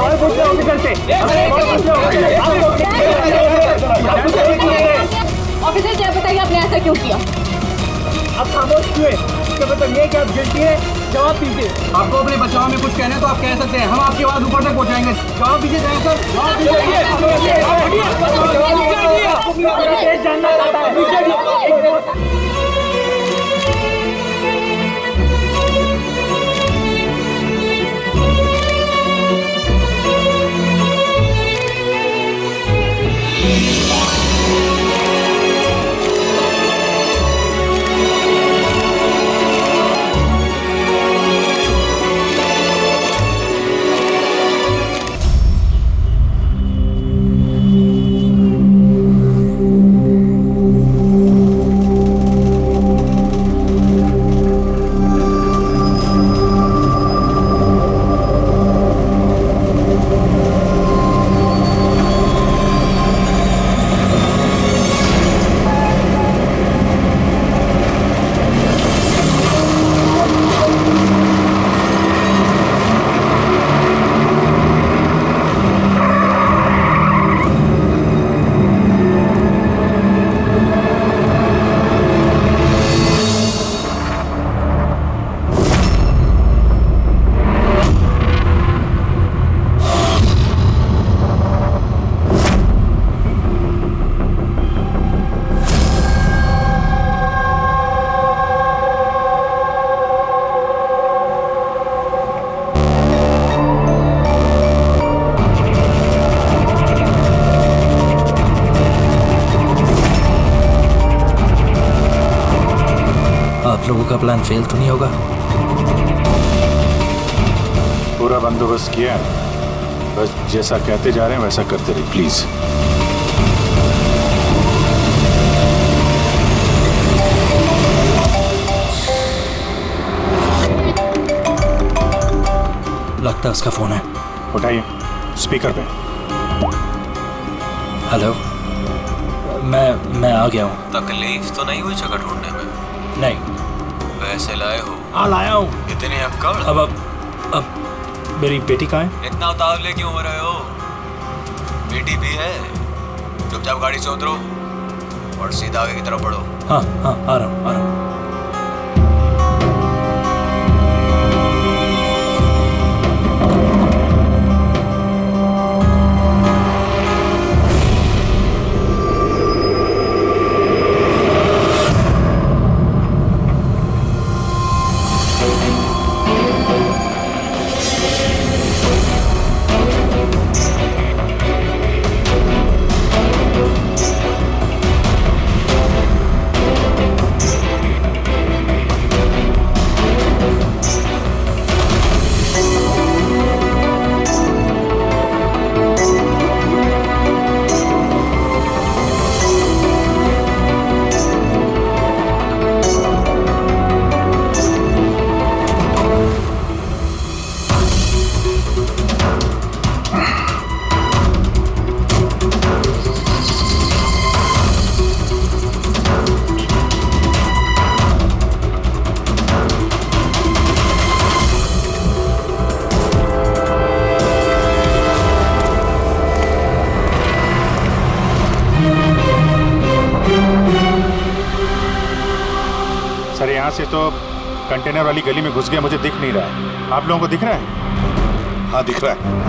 सवाल पूछ रहे ऑफिसर से। ऑफिसर जी आप बताइए आपने ऐसा क्यों किया? आप खामोश क्यों है? इसका मतलब ये कि आप गिल्टी है, जवाब दीजिए। आपको अपने बचाव में कुछ कहना है तो आप कह सकते हैं, हम आपकी आवाज ऊपर तक पहुंचाएंगे। जवाब दीजिए सर, जवाब दीजिए। जानना चाहता है। आप लोगों का प्लान फेल तो नहीं होगा? पूरा बंदोबस्त किया है, बस जैसा कहते जा रहे हैं वैसा करते रहिए प्लीज। लगता है उसका फोन है। उठाइए, स्पीकर पे। हेलो, मैं आ गया हूँ। तकलीफ तो नहीं हुई जगह ढूंढने में? नहीं। पैसे लाए हो? हाँ लाया हूँ। इतनी अक्कड़? अब मेरी बेटी कहाँ है? इतना उतावले क्यों हो रहे हो? बेटी भी है। चुपचाप गाड़ी से उतरो और सीधा आगे की तरफ बढ़ो। हाँ हाँ आ रहा हूँ। सर यहाँ से तो कंटेनर वाली गली में घुस गया, मुझे दिख नहीं रहा है। आप लोगों को दिख रहा है? हाँ दिख रहा है।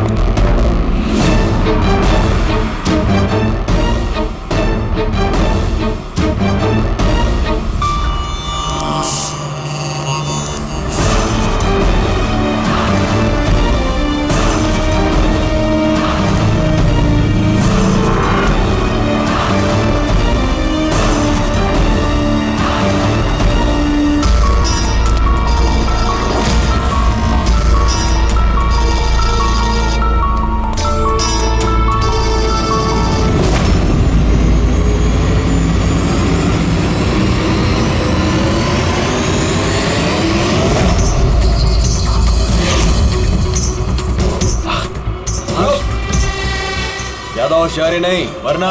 ज्यादा होशियारी नहीं वरना।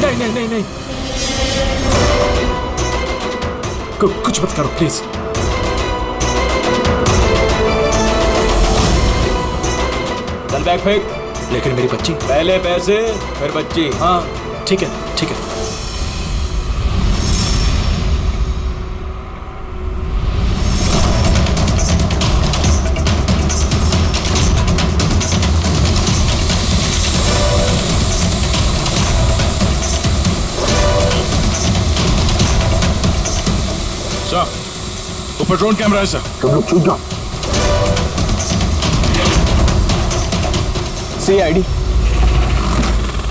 नहीं। कुछ मत करो प्लीज। चल बैग फेंक। लेकिन मेरी बच्ची। पहले पैसे फिर बच्ची। हाँ ठीक है ठीक है। सर ऊपर ड्रोन कैमरा है सर। तुम लोग छूट जाओ। CID,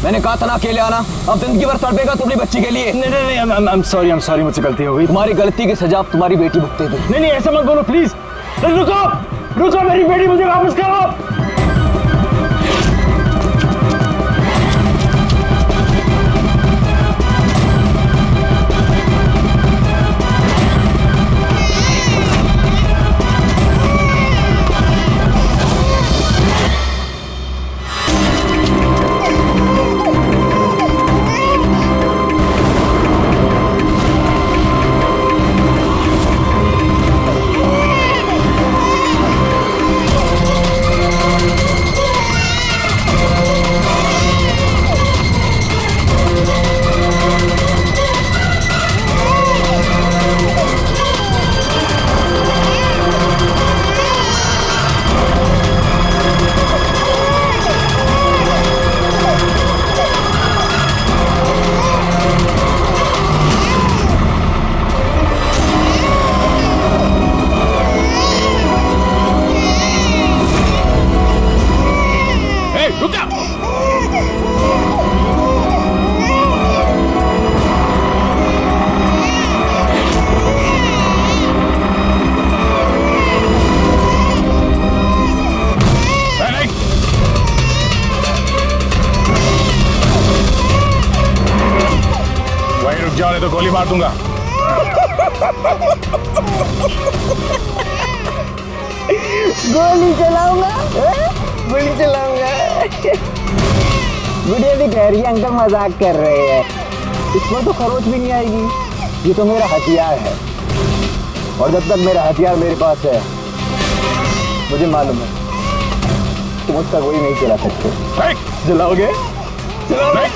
मैंने कहा था ना अकेले आना। अब जिंदगी भर तड़पेगा तुम अपनी बच्ची के लिए। नहीं नहीं नहीं, I'm sorry, मुझसे गलती हो गई। तुम्हारी गलती की सजा अब तुम्हारी बेटी भुगतेगी। नहीं नहीं ऐसा मत बोलो प्लीज। रुको रुको, मेरी बेटी मुझे वापस करो। तो गोली मार दूंगा। गोली चलाऊंगा, गोली चलाऊंगा। गुड़िया भी कह रही है अंकल मजाक कर रहे हैं। इसमें तो खरोच भी नहीं आएगी। ये तो मेरा हथियार है और जब तक मेरा हथियार मेरे पास है मुझे मालूम है तुम उसका गोली नहीं चला सकते। चलाओगे? चलाओगे?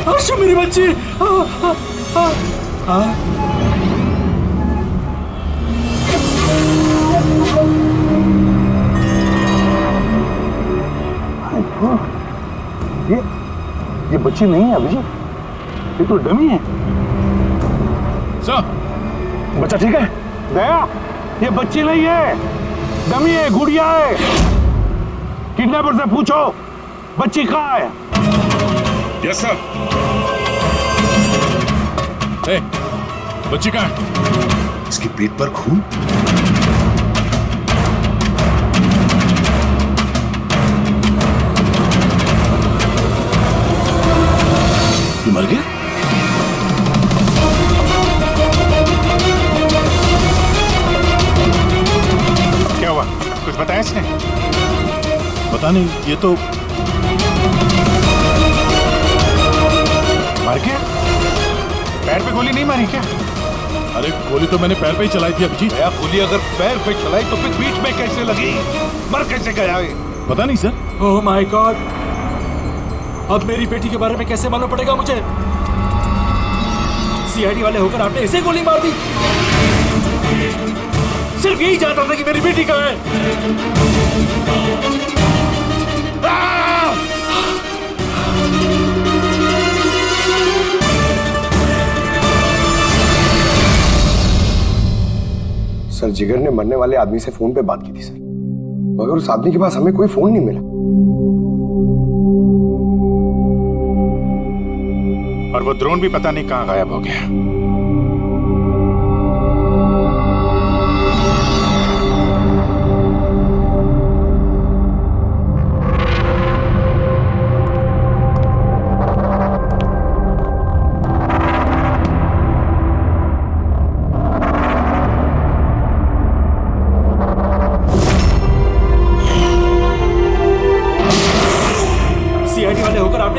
हर्षु मेरी बच्ची। ये बच्ची नहीं है अभिजीत, ये तो डमी है। सर बच्चा ठीक है? दया, ये बच्ची नहीं है, डमी है, गुड़िया है। किडनैपर से पूछो बच्ची कहाँ है। Yes sir. बच्ची कहाँ है? इसके पेट पर खून। ये मर गया? क्या हुआ? कुछ बताया इसने? पता नहीं, ये तो मर गया? पैर पे गोली नहीं मारी क्या? अरे गोली तो मैंने पैर पे ही चलाई थी अभिजीत। दया, गोली अगर पैर पे चलाई तो फिर पीठ में कैसे लगी? मर कैसे गया? पता नहीं सर। ओह माय गॉड, अब मेरी बेटी के बारे में कैसे मालूम पड़ेगा मुझे? CID वाले होकर आपने इसे गोली मार दी। सिर्फ यही जानता था कि मेरी बेटी कहाँ है। सर, जिगर ने मरने वाले आदमी से फोन पे बात की थी सर, मगर उस आदमी के पास हमें कोई फोन नहीं मिला। और वो ड्रोन भी पता नहीं कहाँ गायब हो गया।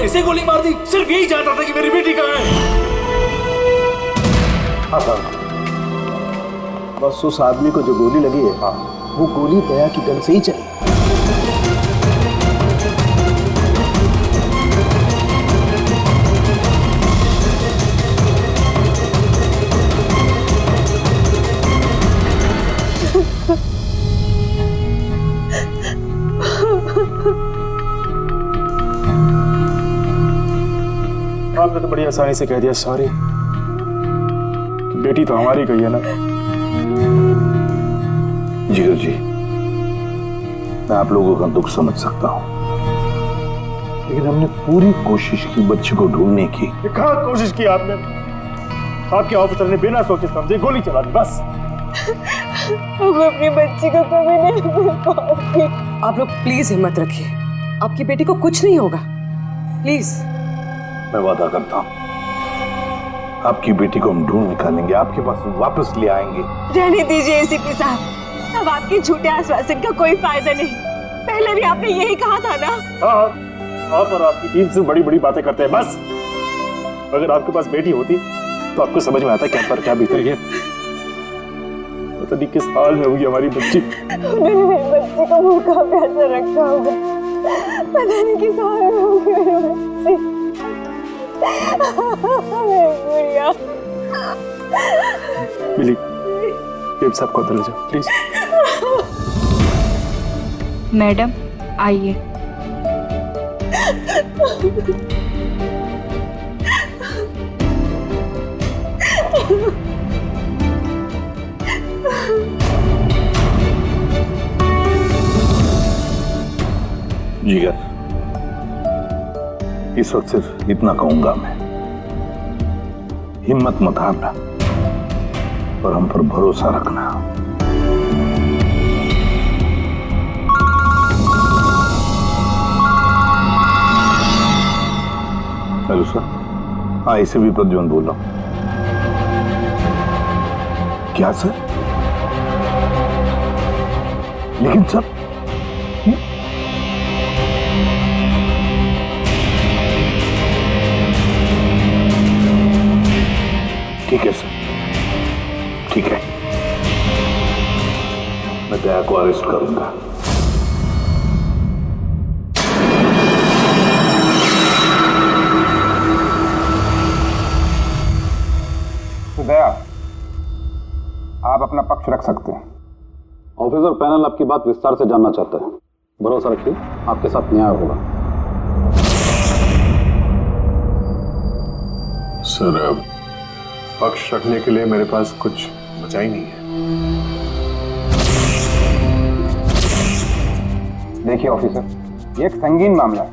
ऐसे गोली मार दी? सिर्फ यही जानता था कि मेरी बेटी कहाँ है। हाँ हाँ, बस उस आदमी को जो गोली लगी है, हाँ, वो गोली दया की गन से ही चली। आपने तो बड़ी आसानी से कह दिया सॉरी। बेटी तो हमारी गई है ना। जिगर जी, मैं आप लोगों का दुख समझ सकता हूं, लेकिन हमने पूरी कोशिश की बच्चे को ढूंढने की। कहाँ कोशिश की आपने? आपके ऑफिसर ने बिना सोचे समझे गोली चला दी, बस। हम अपनी बच्ची को कभी नहीं भूल पाएंगे। आप लोग प्लीज हिम्मत रखिए, आपकी बेटी को कुछ नहीं होगा, प्लीज। मैं वादा करता हूं, आपकी बेटी को हम ढूंढ निकालेंगे, आपके पास वापस ले आएंगे। रहने दीजिए एसीपी साहब, अब आपके झूठे आश्वासन का कोई फायदा नहीं। पहले भी आपने यही कहा था ना। हाँ, आप और आपकी टीम से बड़ी बड़ी बातें करते हैं, बस। अगर आपके पास बेटी होती तो आपको समझ में आता क्या पर क्या बीत रही है। पता नहीं किस हाल में होगी हमारी बच्ची। उन्होंने बच्ची को भूखा प्यासा रखा होगा, पता नहीं किस हाल में होगी मेरी बच्ची। गुड़िया। मिली, ये सबको अंदर ले जाओ प्लीज। मैडम आइए। जिगर, इस वक्त सिर्फ इतना कहूंगा मैं, हिम्मत मत हारना और हम पर भरोसा रखना। Hello sir. हाँ, इसे भी प्रद्युम्न बोल रहा हूं। क्या सर? लेकिन सर, ठीक है सर, ठीक है, मैं दया को अरेस्ट करूंगा। तो दया, आप अपना पक्ष रख सकते हैं। ऑफिसर पैनल आपकी बात विस्तार से जानना चाहता है। भरोसा रखिए, आपके साथ न्याय होगा। सर, पक्ष रखने के लिए मेरे पास कुछ बचा ही नहीं है। देखिए ऑफिसर, ये एक संगीन मामला है।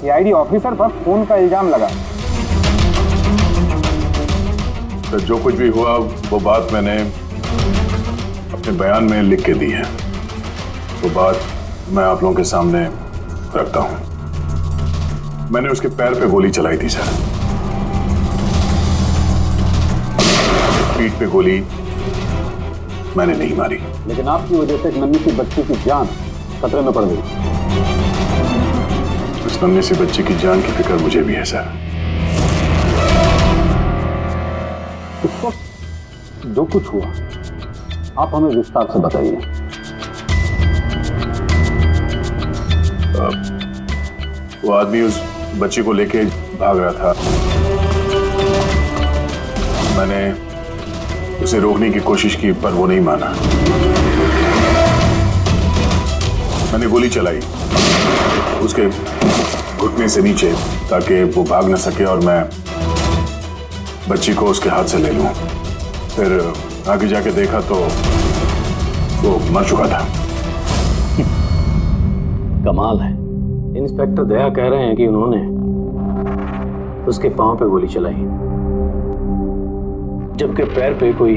सीआईडी ऑफिसर पर खून का इल्जाम लगा। सर, जो कुछ भी हुआ वो बात मैंने अपने बयान में लिख के दी है। वो बात मैं आप लोगों के सामने रखता हूं। मैंने उसके पैर पे गोली चलाई थी सर, पीठ पे गोली मैंने नहीं मारी। लेकिन आपकी वजह से एक नन्ही सी बच्ची की जान खतरे में पड़ गई। उस नन्ही सी बच्ची की जान की फिक्र मुझे भी है सर। उस वक्त जो कुछ हुआ आप हमें विस्तार से बताइए। वो आदमी उस बच्ची को लेके भाग रहा था। मैंने उसे रोकने की कोशिश की पर वो नहीं माना। मैंने गोली चलाई उसके घुटने से नीचे ताकि वो भाग न सके और मैं बच्ची को उसके हाथ से ले लूं। फिर आगे जाके देखा तो वो मर चुका था। कमाल है, इंस्पेक्टर दया कह रहे हैं कि उन्होंने उसके पांव पे गोली चलाई जबकि पैर पे कोई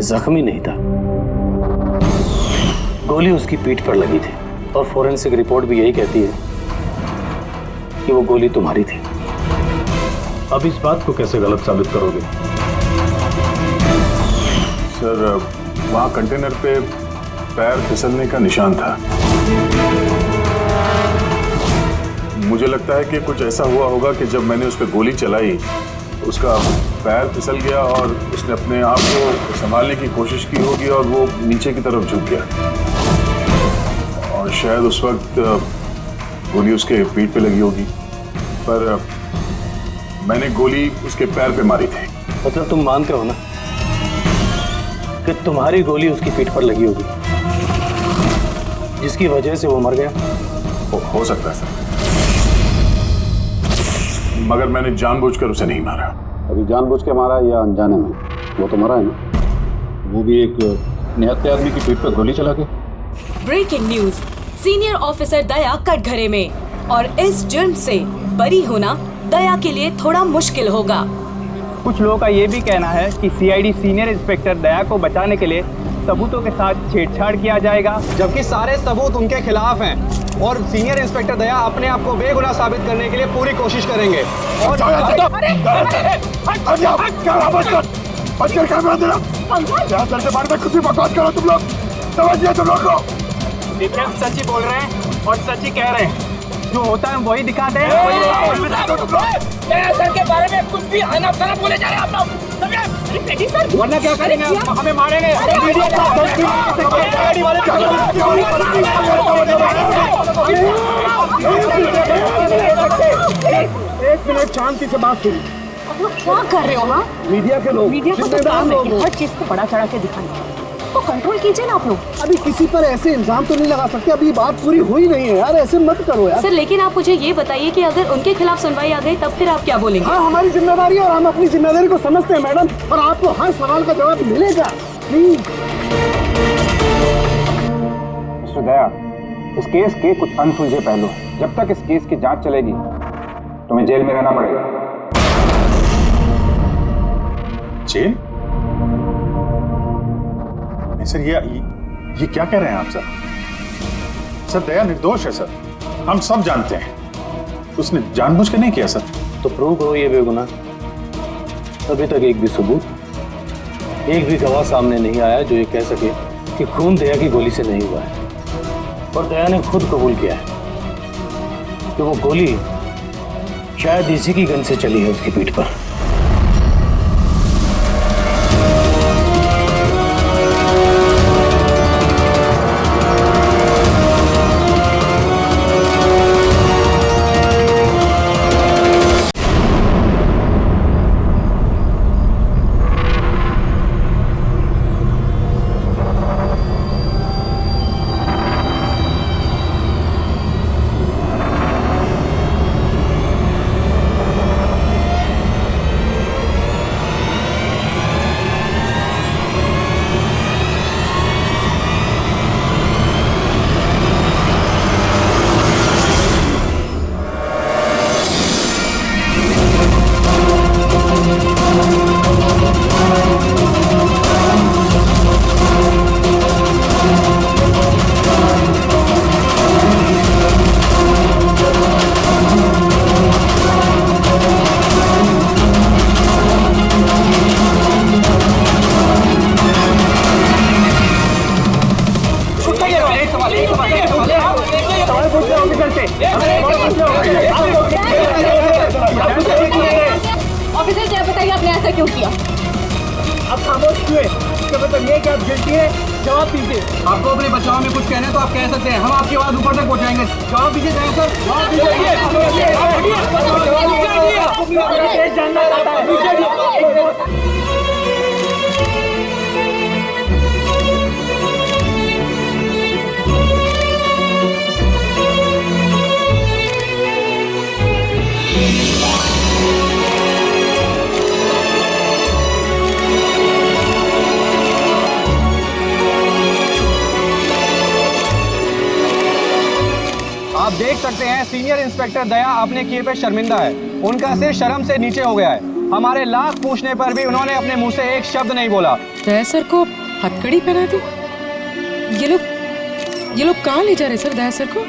जख्मी नहीं था। गोली उसकी पीठ पर लगी थी और फोरेंसिक रिपोर्ट भी यही कहती है कि वो गोली तुम्हारी थी। अब इस बात को कैसे गलत साबित करोगे? सर, वहां कंटेनर पे पैर फिसलने का निशान था। मुझे लगता है कि कुछ ऐसा हुआ होगा कि जब मैंने उस पर गोली चलाई उसका पैर फिसल गया और उसने अपने आप को संभालने की कोशिश की होगी और वो नीचे की तरफ झुक गया और शायद उस वक्त गोली उसके पीठ पे लगी होगी, पर मैंने गोली उसके पैर पे मारी थी। मतलब तुम मानते हो ना कि तुम्हारी गोली उसकी पीठ पर लगी होगी जिसकी वजह से वो मर गया? हो सकता है सर, मगर मैंने जानबूझकर उसे नहीं मारा। अभी जानबूझ के मारा या अनजाने में, वो तो मरा है ना, वो भी एक निहत्थे आदमी की पीठ पर गोली चला के। ब्रेकिंग न्यूज, सीनियर ऑफिसर दया कटघरे में, और इस जुर्म से बरी होना दया के लिए थोड़ा मुश्किल होगा। कुछ लोगों का ये भी कहना है कि सीआईडी सीनियर इंस्पेक्टर दया को बचाने के लिए सबूतों के साथ छेड़छाड़ किया जाएगा, जबकि सारे सबूत उनके खिलाफ हैं और सीनियर इंस्पेक्टर दया अपने आप को बेगुनाह साबित करने के लिए पूरी कोशिश करेंगे। और देखिए, हम सच ही बोल रहे हैं और सच ही कह रहे हैं, जो होता है वही दिखाते हैं। सर के बारे में कुछ भी अनाप-शनाप बोले जा रहे हैं आप लोग, सर, वरना क्या करेंगे? हमें मारेंगे। एक मिनट शांति से बात सुनिए। आप लोग क्या कर रहे हो? हाँ, मीडिया के लोग, मीडिया को तो काम है कि हर चीज को बड़ा चढ़ा के दिखाना, तो कंट्रोल कीजिए ना आप लोग। अभी किसी पर ऐसे इल्जाम तो नहीं लगा सकते, अभी बात पूरी हुई नहीं है यार, ऐसे मत करो यार। सर, लेकिन आप मुझे ये बताइए कि अगर उनके खिलाफ सुनवाई आ गई तब फिर आप क्या बोलेंगे? हाँ, हमारी जिम्मेदारी है और हम अपनी जिम्मेदारी को समझते हैं मैडम, और आपको हर सवाल का जवाब मिलेगा। प्लीज मिस्टर दया, इस केस के कुछ अनसुलझे पहलू, जब तक इस केस की जांच चलेगी तुम्हें जेल में रहना पड़ेगा। जेल? सर ये क्या कह रहे हैं आप सर? सर दया निर्दोष है सर, हम सब जानते हैं, उसने जानबूझ कर नहीं किया सर। तो प्रूव करो ये बेगुनाह। अभी तक एक भी सबूत, एक भी गवाह सामने नहीं आया जो ये कह सके कि खून दया की गोली से नहीं हुआ है। और दया ने खुद कबूल किया है कि वो गोली शायद इसी की गन से चली है उसकी पीठ पर। ऑफिसर, क्या बताइए आपने ऐसा क्यों किया? आप खामोश हुए, इसका मतलब ये कि आप गिल्टी है, जवाब दीजिए। आपको अपने बचाव में कुछ कहना है तो आप कह सकते हैं, हम आपकी आवाज ऊपर तक पहुंचाएंगे। जवाब दीजिए सर, जवाब दीजिए। आप देख सकते हैं सीनियर इंस्पेक्टर दया अपने किए पे शर्मिंदा है। उनका सिर शर्म से नीचे हो गया है। हमारे लाख पूछने पर भी उन्होंने अपने मुंह से एक शब्द नहीं बोला। दया सर को हथकड़ी पहना दी? ये लोग कहाँ ले जा रहे सर दया सर को?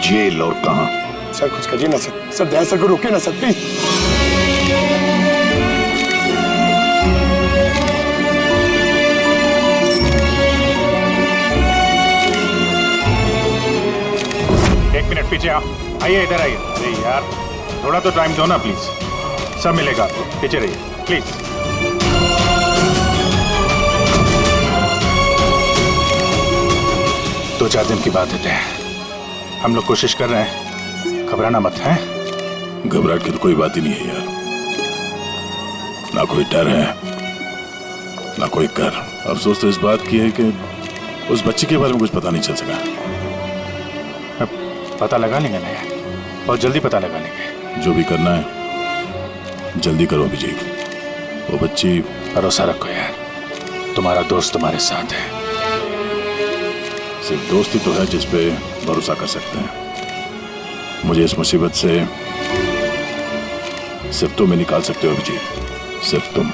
जेल और कहाँ? सर कुछ करिए ना सर, दया सर को रोकिए ना सर, प्लीज। मिनट पीछे आओ, आइए इधर आइए। अरे यार थोड़ा तो टाइम दो ना प्लीज, सब मिलेगा आपको, पीछे रहिए प्लीज। दो चार दिन की बात है, हम लोग कोशिश कर रहे हैं, घबराना मत है। घबराहट की तो कोई बात ही नहीं है यार, ना कोई डर है ना कोई कर। अफसोस तो इस बात की है कि उस बच्ची के बारे में कुछ पता नहीं चल सका। पता लगा लेंगे ना यार, बहुत जल्दी पता लगा लेंगे। जो भी करना है जल्दी करो अभिजीत, वो बच्ची। भरोसा रखो यार, तुम्हारा दोस्त तुम्हारे साथ है। सिर्फ दोस्त ही तो है जिस पे भरोसा कर सकते हैं। मुझे इस मुसीबत से सिर्फ तुम ही निकाल सकते हो अभिजीत, सिर्फ तुम।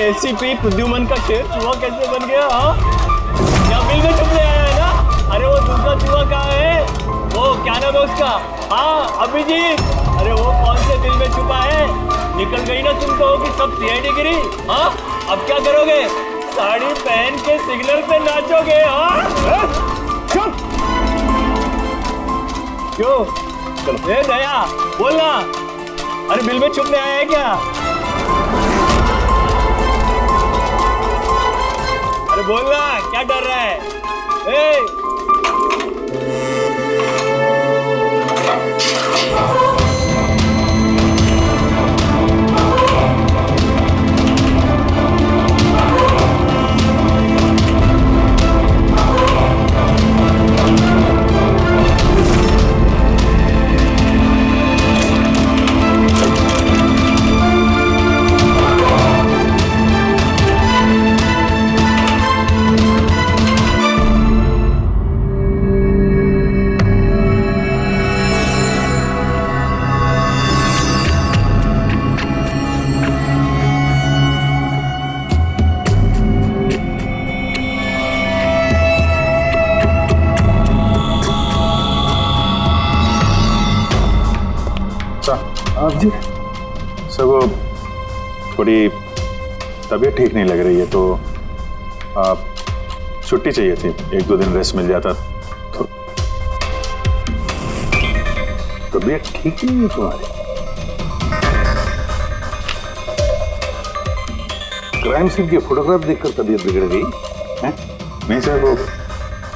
एसीपी प्रद्युमन का शेर चूहा कैसे बन गया? क्या बिल में छुपने आया है ना? अरे वो दूसरा चूहा कहाँ है? वो क्या नाम है उसका? हाँ अभिजीत। अरे वो कौन से बिल में छुपा है? निकल गई ना तुम कहोगी सब सीआईडी गिरी। हाँ अब क्या करोगे? साड़ी पहन के सिग्नल पे नाचोगे? हाँ चुप। क्यों? चलो ए दया बोलना। अरे बिल में छुपने आया है क्या? अरे बोलना, क्या डर रहा है? जी सर वो थोड़ी तबीयत ठीक नहीं लग रही है तो छुट्टी चाहिए थी, एक दो दिन रेस्ट मिल जाता तो। तबीयत ठीक नहीं है तुम्हारी? क्राइम सीन की फोटोग्राफ देखकर तबीयत बिगड़ गई है? नहीं सर वो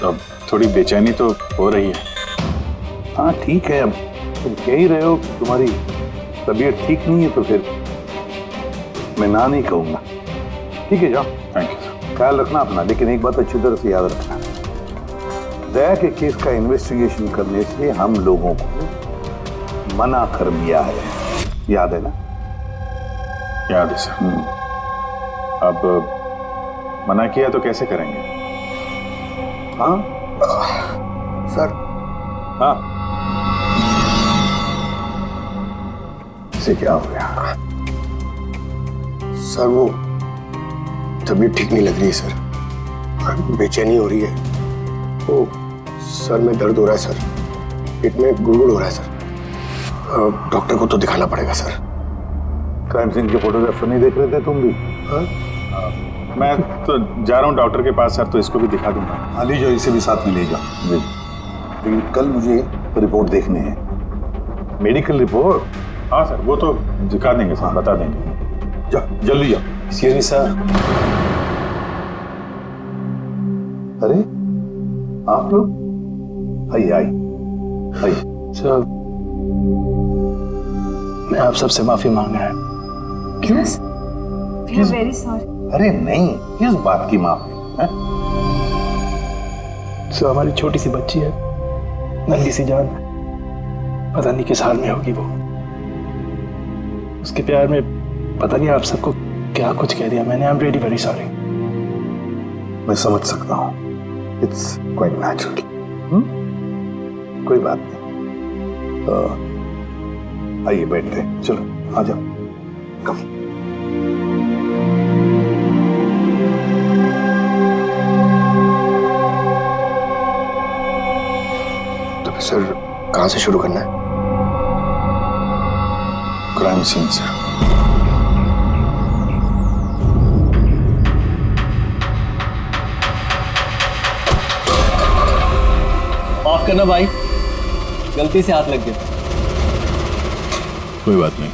अब थोड़ी बेचैनी तो हो रही है। हाँ ठीक है, अब तुम कह ही रहे हो तुम्हारी तबीयत ठीक नहीं है तो फिर मैं ना नहीं कहूंगा। ठीक है जाओ। Thank you. ख्याल रखना अपना, लेकिन एक बात अच्छी तरह से याद रखना, दया के केस का इन्वेस्टिगेशन करने से हम लोगों को मना कर दिया है, याद है ना? याद है सर। अब मना किया तो कैसे करेंगे? हाँ सर। हाँ इसे क्या हो गया? सर वो तबीयत ठीक नहीं लग रही है सर, बेचैनी हो रही है। वो सर में दर्द हो रहा है सर, पेट में गुड़गुड़ हो रहा है सर। डॉक्टर को तो दिखाना पड़ेगा सर। क्राइम सीन के फोटोग्राफ नहीं देख रहे थे तुम भी? हाँ? मैं तो जा रहा हूँ डॉक्टर के पास सर, तो इसको भी दिखा दूंगा। हाँ ले जाओ, इसे भी साथ में ले जाओ। लेकिन कल मुझे रिपोर्ट देखनी है। Medical report? हाँ सर, वो तो दिखा देंगे सर, बता देंगे। जाओ जल्दी जाओ। Excuse me sir. अरे आप लोग आइए आइए आइए। सर मैं आप सबसे माफी मांग रहा है। क्यों? Very sorry. अरे नहीं, किस बात की माफी है? सर हमारी छोटी सी बच्ची है, नन्ही सी जान, पता नहीं किस हाल में होगी वो। उसके प्यार में पता नहीं आप सबको क्या कुछ कह दिया मैंने। I am really very sorry. मैं समझ सकता हूँ, इट्स क्वाइट नेचुरल। कोई बात नहीं। आइए बैठते हैं, चलो आ जाओ। कम। तो फिर सर कहाँ से शुरू करना है? क्राइम सीन से। माफ करना भाई, गलती से हाथ लग गया। कोई बात नहीं।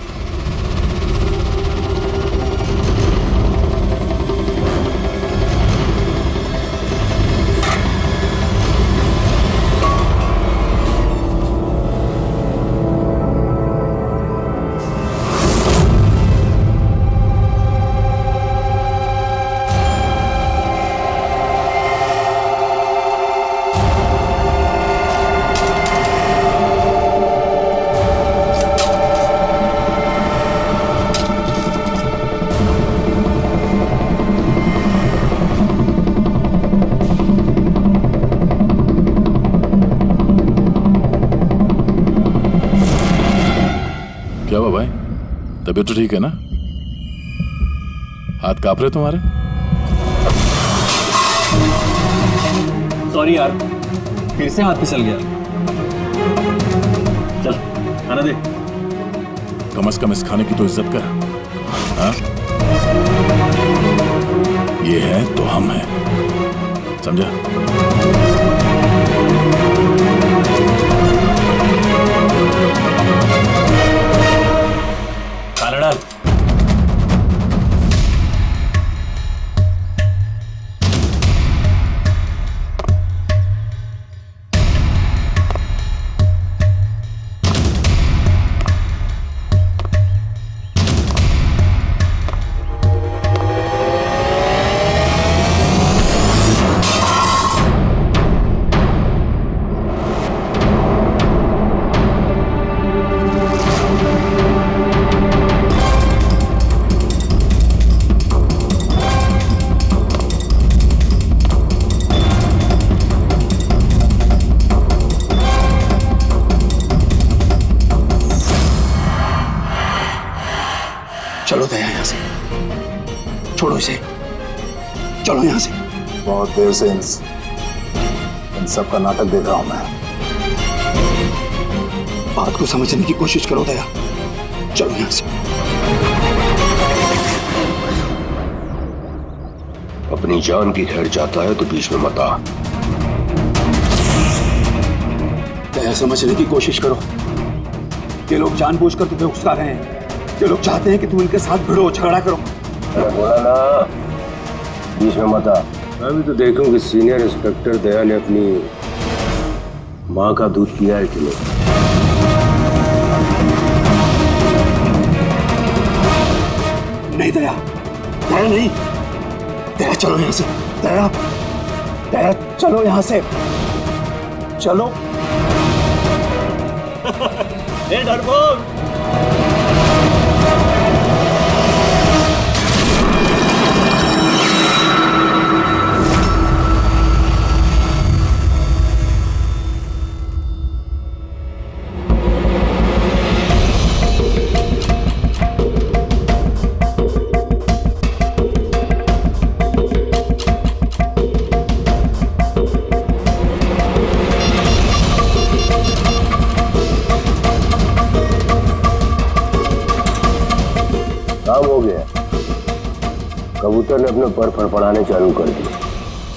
क्या हुआ भाई, तबीयत तो ठीक है ना? हाथ कांप रहे तुम्हारे? सॉरी यार, फिर से हाथ फिसल गया। चल आना दे। कम से कम इस खाने की तो इज्जत कर। हाँ? ये है तो हम हैं, समझा? खाना डाल। चलो दया यहाँ से, छोड़ो इसे, चलो यहाँ से। बहुत देर से इन सब का नाटक देख रहा हूं मैं। बात को समझने की कोशिश करो दया, चलो यहाँ से। अपनी जान की खैर चाहता है तो बीच में मत आ। दया समझने की कोशिश करो, ये लोग जानबूझकर तुम्हें उकसा रहे हैं। ये लोग चाहते हैं कि तुम इनके साथ भिड़ो, झगड़ा करो। बोला ना, बीच में मत आ। मैं भी तो देखूं कि सीनियर इंस्पेक्टर दया ने अपनी माँ का दूध पिया है कि नहीं। नहीं दया, दया नहीं, दया चलो यहाँ से, दया, दया चलो यहाँ से, चलो। ए डरपोक, काम हो गया। कबूतर ने अपने पर फड़फड़ाने चालू कर दिए।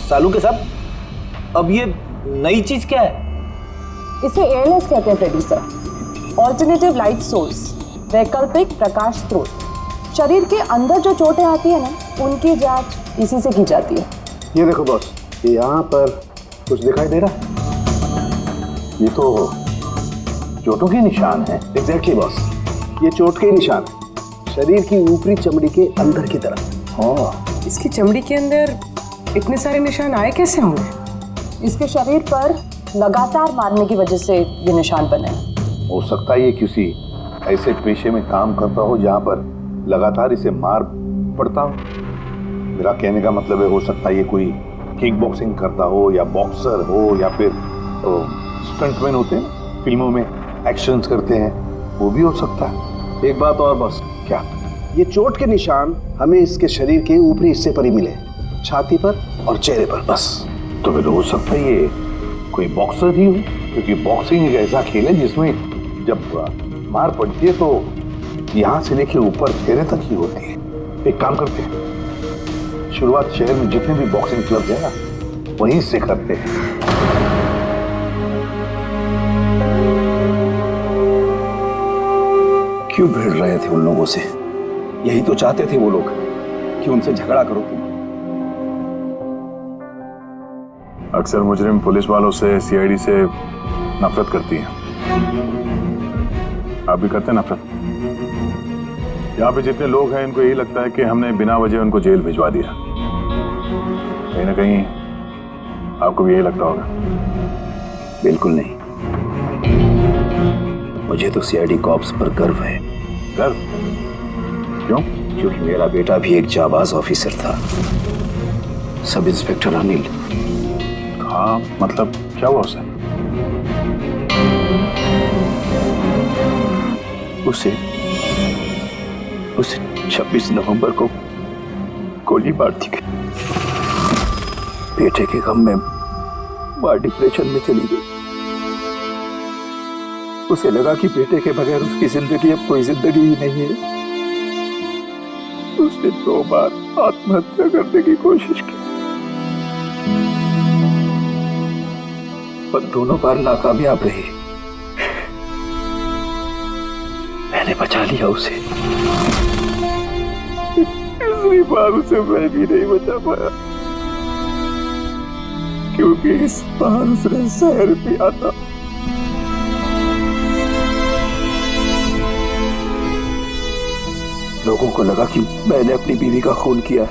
सालू के साहब, अब ये नई चीज क्या है? इसे एयरलेस कहते हैं Freddy sir. Alternative light source, वैकल्पिक प्रकाश स्रोत। शरीर के अंदर जो चोटें आती है ना, उनकी जांच इसी से की जाती है। ये देखो बॉस, यहाँ पर कुछ दिखाई दे रहा है? ये तो चोटों के निशान है। एग्जैक्टली बॉस, ये चोट के निशान है, शरीर की ऊपरी चमड़ी के अंदर की तरफ। हाँ, इसकी चमड़ी के अंदर इतने सारे निशान आए कैसे होंगे? इसके शरीर पर लगातार मारने की वजह से ये निशान बने। हो सकता है ये किसी ऐसे पेशे में काम करता हो जहाँ पर लगातार इसे मार पड़ता हो। मेरा कहने का मतलब है, हो सकता है ये कोई किक बॉक्सिंग करता हो, या बॉक्सर हो, या फिर स्टंटमैन होते हैं फिल्मों में एक्शंस करते हैं, वो भी हो सकता है। एक बात और बॉस, क्या? ये चोट के निशान हमें इसके शरीर के ऊपरी हिस्से पर ही मिले, छाती पर और चेहरे पर बस। तो फिर हो सकता है ये कोई बॉक्सर ही हो, क्योंकि बॉक्सिंग एक ऐसा खेल है जिसमें जब मार पड़ती है तो यहाँ से लेके ऊपर चेहरे तक ही होती है। एक काम करते हैं, शुरुआत शहर में जितने भी बॉक्सिंग क्लब है ना, वहीं से करते हैं। क्यों भिड़ रहे थे उन लोगों से? यही तो चाहते थे वो लोग कि उनसे झगड़ा करो तुम। अक्सर मुजरिम पुलिस वालों से, सीआईडी से नफरत करती है। आप भी करते हैं नफरत? यहाँ पे जितने लोग हैं, इनको यही लगता है कि हमने बिना वजह उनको जेल भिजवा दिया। कहीं ना कहीं आपको भी यही लगता होगा। बिल्कुल नहीं, मुझे तो सीआईडी कॉप्स पर गर्व है। गर्व? क्यों? क्योंकि मेरा बेटा भी एक जाबाज ऑफिसर था, सब इंस्पेक्टर अनिल। हाँ, मतलब क्या हुआ उसे? उसे 26 नवंबर को गोली मार दी गई। बेटे के गम में मां डिप्रेशन में चली गई। उसे लगा कि बेटे के बगैर उसकी जिंदगी अब कोई जिंदगी ही नहीं है। उसने 2 बार आत्महत्या करने की कोशिश की, पर दोनों बार नाकामयाब रही। मैंने बचा लिया उसे। तीसरी बार उसे मैं भी नहीं बचा पाया, क्योंकि इस बार उसने शहर किया था। लोगों को लगा कि मैंने अपनी बीवी का खून किया है।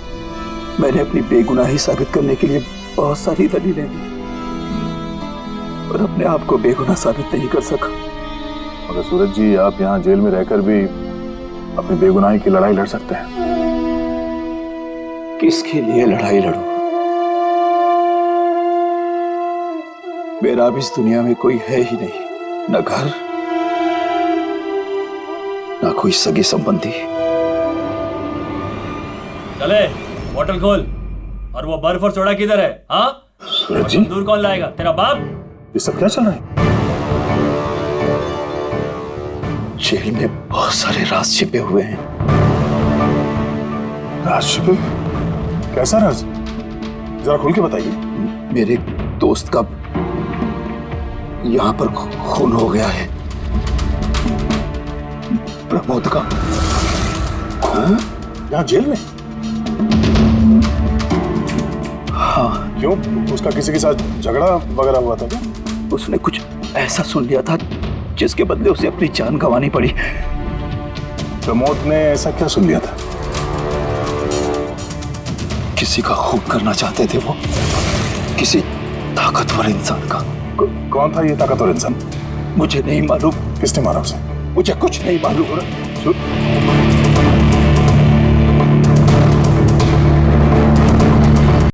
मैंने अपनी बेगुनाही साबित करने के लिए बहुत सारी दलीलें दी, और अपने आप को बेगुनाह साबित नहीं कर सका। मगर सूरज जी, आप यहाँ जेल में रहकर भी अपनी बेगुनाही की लड़ाई लड़ सकते हैं। किसके लिए लड़ाई लड़ूं? मेरा अब इस दुनिया में कोई है ही नहीं, न घर, न कोई सगे संबंधी। चले, बोतल खोल। और वो बर्फ और सोडा किधर है? हाँ, सूरज जी, दूर कौन लाएगा? तेरा बाप? ये सब क्या चल रहा है? जेल में बहुत सारे राज छिपे हुए हैं। राज छिपे? कैसा राज? जरा खुल के बताइए। मेरे दोस्त का यहाँ पर खून हो गया है, प्रमोद का। हाँ? यहाँ जेल में? हाँ। क्यों? उसका किसी के साथ झगड़ा वगैरह हुआ था क्या? उसने कुछ ऐसा सुन लिया था जिसके बदले उसे अपनी जान गंवानी पड़ी। प्रमोद ने ऐसा क्या सुन लिया था? किसी का खून करना चाहते थे वो, किसी ताकतवर इंसान का। कौन था ये ताकतवर इंसान? मुझे नहीं मालूम। किसने मारा उसे? मुझे कुछ नहीं मालूम।